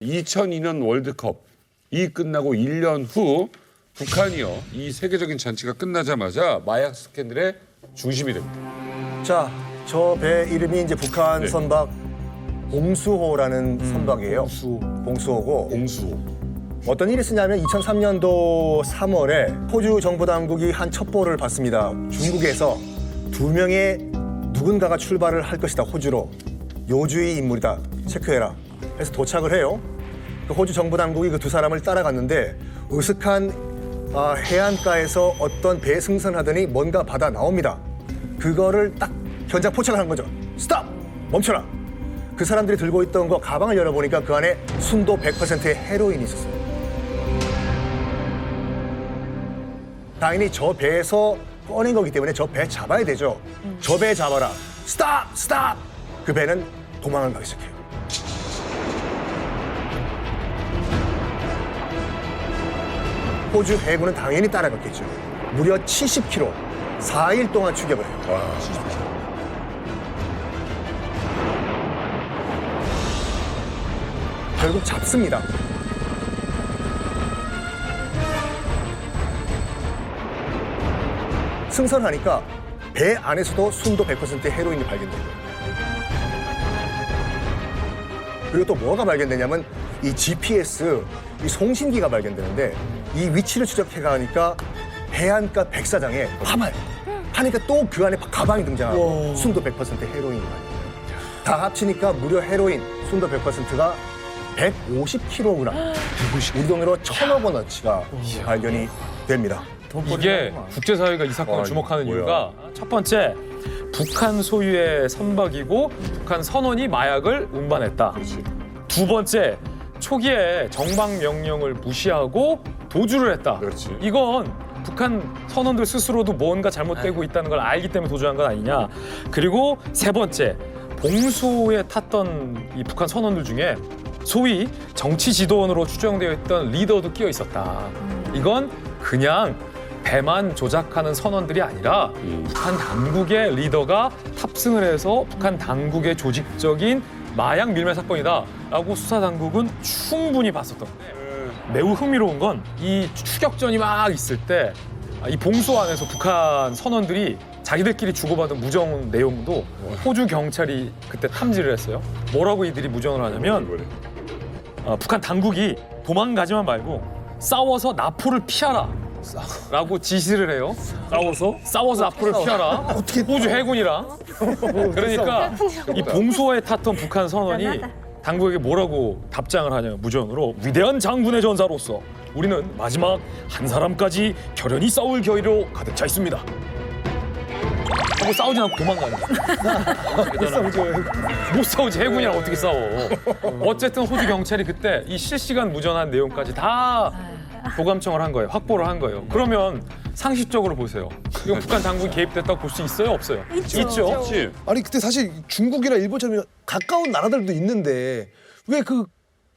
2002년 월드컵 이 끝나고 1년 후 북한이요. 이 세계적인 잔치가 끝나자마자 마약 스캔들의 중심이 됩니다. 자, 저 배 이름이 이제 북한 네. 선박 봉수호라는 선박이에요. 봉수호고 공수호. 어떤 일이 있었냐면 2003년도 3월에 호주 정부 당국이 한 첩보를 받습니다. 중국에서 2명의 누군가가 출발을 할 것이다. 호주로. 요주의 인물이다. 체크해라. 그래서 도착을 해요. 그 호주 정부 당국이 그 두 사람을 따라갔는데 으슥한 해안가에서 어떤 배 승선하더니 뭔가 바다 나옵니다. 그거를 딱 현장 포착을 한 거죠. 스탑! 멈춰라! 그 사람들이 들고 있던 거 가방을 열어보니까 그 안에 순도 100%의 헤로인이 있었어요. 당연히 저 배에서 꺼낸 거기 때문에 저 배 잡아야 되죠. 저 배 잡아라. 스탑! 스탑! 그 배는 도망을 가기 시작해요. 호주 해군은 당연히 따라갔겠죠. 무려 70km, 4일 동안 추격을 해요. 와, 진짜. 결국 잡습니다. 승선하니까 배 안에서도 순도 100%의 헤로인이 발견된 거예요. 그리고 또 뭐가 발견되냐면 이 GPS, 이 송신기가 발견되는데 이 위치를 추적해 가니까 해안가 백사장에 화말 하니까 또 그 안에 가방이 등장하고 순도 100%의 헤로인이 발견돼요. 다 합치니까 무려 헤로인 순도 100%가 150kg, 우리 돈으로 1,000억 원어치가 발견이 됩니다. 이게 국제사회가 이 사건을 주목하는 뭐야. 이유가 첫 번째, 북한 소유의 선박이고 북한 선원이 마약을 운반했다. 그렇지. 두 번째, 초기에 정방 명령을 무시하고 도주를 했다. 그렇지. 이건 북한 선원들 스스로도 뭔가 잘못되고 있다는 걸 알기 때문에 도주한 건 아니냐. 그리고 세 번째, 봉수호에 탔던 이 북한 선원들 중에 소위 정치 지도원으로 추정되어 있던 리더도 끼어 있었다. 이건 그냥 배만 조작하는 선원들이 아니라 북한 당국의 리더가 탑승을 해서 북한 당국의 조직적인 마약 밀매 사건이다라고 수사 당국은 충분히 봤었던 거예요. 매우 흥미로운 건 이 추격전이 막 있을 때 이 봉수호 안에서 북한 선원들이 자기들끼리 주고받은 무전 내용도 호주 경찰이 그때 탐지를 했어요. 뭐라고 이들이 무전을 하냐면 북한 당국이 도망가지만 말고 싸워서 나포를 피하라 라고 지시를 해요. 싸워서 나포를 피하라. 호주 해군이랑. 그러니까 이 봉수호에 탔던 북한 선원이 당국에게 뭐라고 답장을 하냐면 무전으로 위대한 장군의 전사로서 우리는 마지막 한 사람까지 결연히 싸울 결의로 가득 차 있습니다. 하고 싸우지 않고 도망가는 거야. 못 싸우지. 해군이랑 어떻게 싸워. 어쨌든 호주 경찰이 그때 이 실시간 무전한 내용까지 다 도감청을 한 거예요. 확보를 한 거예요. 그러면 상식적으로 보세요. 이건 북한 당국이 개입됐다고 볼 수 있어요? 없어요? 있죠. 그렇지. 아니 그때 사실 중국이나 일본처럼 가까운 나라들도 있는데 왜 그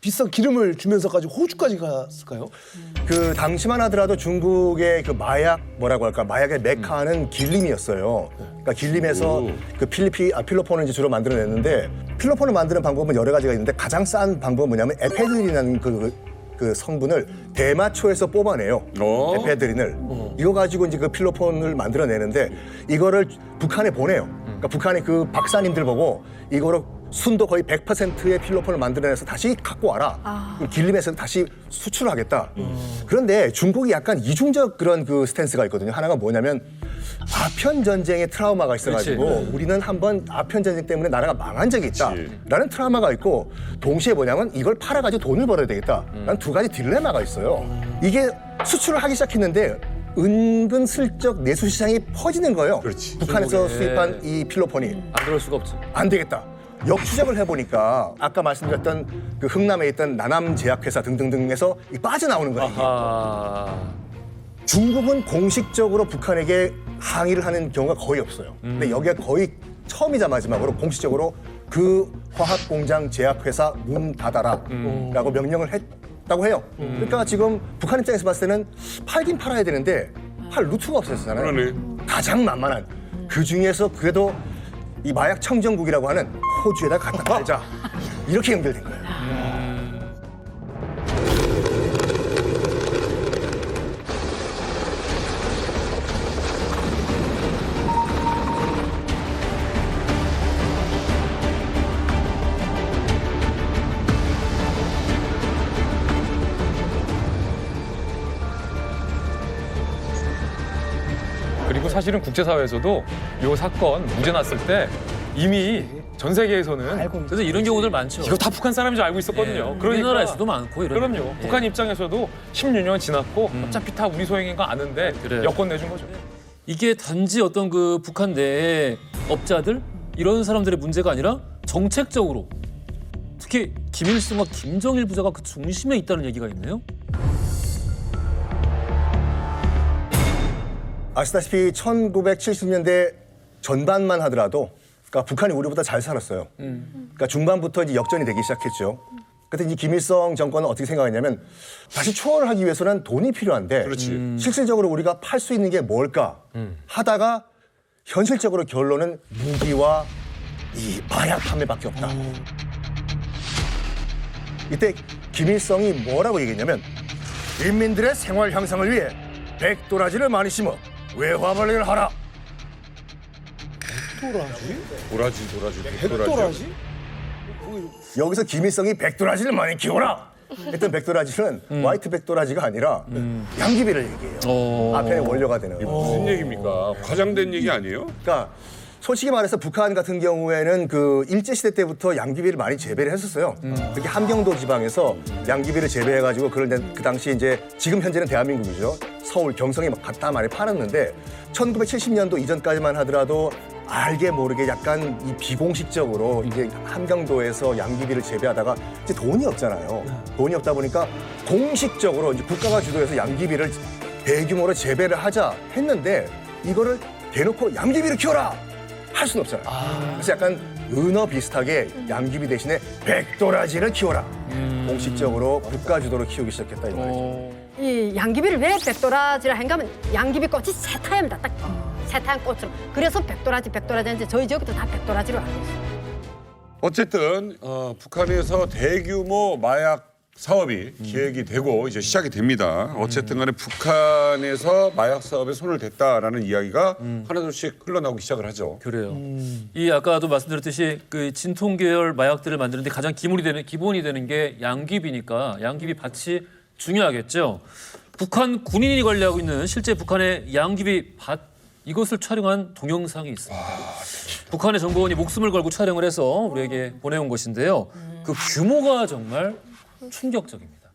비싼 기름을 주면서까지 호주까지 갔을까요? 그 당시만 하더라도 중국의 그 뭐라고 할까, 마약의 메카는 길림이었어요. 그러니까 길림에서 그 필로폰을 이제 주로 만들어냈는데 필로폰을 만드는 방법은 여러 가지가 있는데 가장 싼 방법은 뭐냐면 에페드린이라는 그 성분을 대마초에서 뽑아내요. 에페드린을. 이거 가지고 이제 그 필로폰을 만들어내는데 이거를 북한에 보내요. 그러니까 북한의 그 박사님들 보고 이거로 순도 거의 100%의 필로폰을 만들어내서 다시 갖고 와라. 길림에서 다시 수출하겠다. 그런데 중국이 약간 이중적 그런 그 스탠스가 있거든요. 하나가 뭐냐면 아편 전쟁의 트라우마가 있어가지고 우리는 한번 아편 전쟁 때문에 나라가 망한 적이 있다라는 트라우마가 있고 동시에 뭐냐면 이걸 팔아가지고 돈을 벌어야 되겠다라는 두 가지 딜레마가 있어요. 이게 수출을 하기 시작했는데 은근슬쩍 내수 시장이 퍼지는 거예요. 그렇지. 북한에서 수입한 이 필로폰이 안 들어올 수가 없죠. 안 되겠다. 역추적을 해보니까 아까 말씀드렸던 그 흥남에 있던 나남제약회사 등등등에서 빠져나오는 거예요. 아, 중국은 공식적으로 북한에게 항의를 하는 경우가 거의 없어요. 근데 여기가 거의 처음이자 마지막으로 공식적으로 그 화학공장 제약회사 문 닫아라 라고 명령을 했다고 해요. 그러니까 지금 북한 입장에서 봤을 때는 팔긴 팔아야 되는데 팔 루트가 없었잖아요. 그러네. 가장 만만한 그 중에서 그래도 이 마약 청정국이라고 하는 호주에다 갖다 팔자 이렇게 연결된 거예요. 사실은 국제사회에서도 이 사건 무죄 났을 때 이미 전 세계에서는 그래서 이런 경우들 많죠. 이거 다 북한 사람인 줄 알고 있었거든요. 예, 우리나라에서도 많고 이런. 그럼요. 북한 입장에서도 16년 지났고 어차피 다 우리 소행인 거 아는데 그래요. 여권 내준 거죠. 이게 단지 어떤 그 북한 내의 업자들 이런 사람들의 문제가 아니라 정책적으로 특히 김일성과 김정일 부자가 그 중심에 있다는 얘기가 있네요. 아시다시피 1970년대 전반만 하더라도 그러니까 북한이 우리보다 잘 살았어요. 그러니까 중반부터 이제 역전이 되기 시작했죠. 그때 이제 김일성 정권은 어떻게 생각했냐면 다시 초월을 하기 위해서는 돈이 필요한데 그렇지. 실질적으로 우리가 팔 수 있는 게 뭘까 하다가 현실적으로 결론은 무기와 이 마약 판매밖에 없다. 이때 김일성이 뭐라고 얘기했냐면 인민들의 생활 향상을 위해 백도라지를 많이 심어 외화벌리를 하라. 도라지. 백도라지? 여기서 김일성이 백도라지를 많이 키워라 했던 백도라지는 화이트 백도라지가 아니라 양귀비를 얘기해요. 앞에 원료가 되는. 무슨 얘기입니까? 과장된 얘기 아니에요? 그러니까 솔직히 말해서 북한 같은 경우에는 그 일제시대 때부터 양귀비를 많이 재배를 했었어요. 특히 함경도 지방에서 양귀비를 재배해가지고 그 당시 이제 지금 현재는 대한민국이죠. 서울, 경성에 막 갖다 많이 팔았는데 1970년도 이전까지만 하더라도 알게 모르게 약간 이 비공식적으로 이제 함경도에서 양귀비를 재배하다가 이제 돈이 없잖아요. 돈이 없다 보니까 공식적으로 이제 국가가 주도해서 양귀비를 대규모로 재배를 하자 했는데 이거를 대놓고 양귀비를 키워라 할 수는 없잖아요. 그래서 약간 은어 비슷하게 양귀비 대신에 백도라지를 키워라. 공식적으로 국가 주도로 키우기 시작했다 이 말이죠. 이 양귀비를 왜 백도라지라 한가면 양귀비 꽃이 새하얗습니다. 딱 새하얀 꽃으로. 그래서 백도라지인데 저희 지역도 다 백도라지로 알고 있어요. 어쨌든 북한에서 대규모 마약 사업이 기획이 되고 이제 시작이 됩니다. 어쨌든 간에 북한에서 마약 사업에 손을 댔다라는 이야기가 하나둘씩 흘러나오기 시작을 하죠. 그래요. 이 아까도 말씀드렸듯이 그 진통 계열 마약들을 만드는데 가장 기본이 되는 게 양귀비니까 양귀비 밭이 중요하겠죠. 북한 군인이 관리하고 있는 실제 북한의 양귀비 밭 이것을 촬영한 동영상이 있습니다. 북한의 정보원이 목숨을 걸고 촬영을 해서 우리에게 보내온 것인데요. 그 규모가 정말 충격적입니다.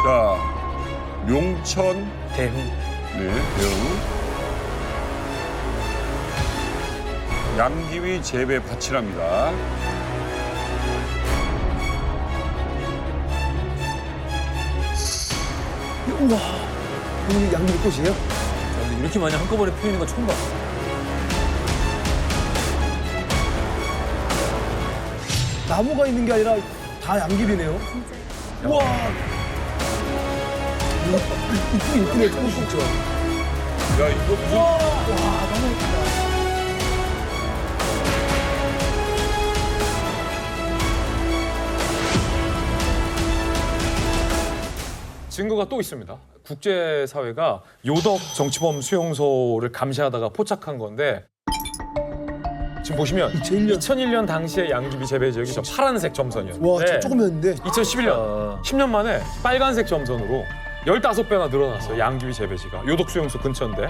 자, 용천 대흥. 네, 대흥 양귀비 재배 밭이랍니다. 우와, 이게 양귀비 꽃이에요? 자, 근데 이렇게 많이 한꺼번에 피우는 건 처음 봤어요. 나무가 있는 게 아니라 다 양귀비네요. 진짜. 우와. 이쁘네, 조금씩. 야, 이거 무슨 와, 너무 예쁘다. 증거가 또 있습니다. 국제사회가 요덕 정치범 수용소를 감시하다가 포착한 건데 지금 보시면 2001년 당시의 양귀비 재배 지역이 저 파란색 점선이었는데 와, 저 조금이었는데. 2011년 10년 만에 빨간색 점선으로 15배나 늘어났어요. 양귀비 재배지가 요덕 수용소 근처인데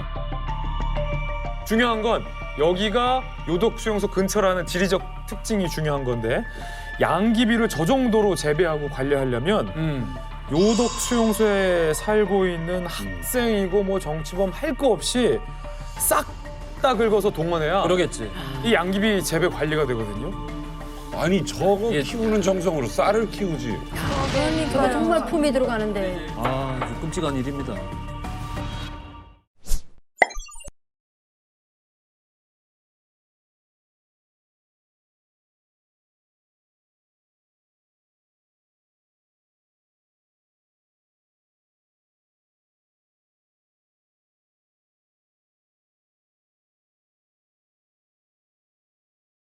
중요한 건 여기가 요덕 수용소 근처라는 지리적 특징이 중요한 건데 양귀비를 저 정도로 재배하고 관리하려면 요덕 수용소에 살고 있는 학생이고 뭐 정치범 할 거 없이 싹 다 긁어서 동원해야 그러겠지. 이 양귀비 재배 관리가 되거든요. 아니 저거 예. 키우는 정성으로 쌀을 키우지. 저거 정말 품이 들어가는데. 아, 이거 끔찍한 일입니다.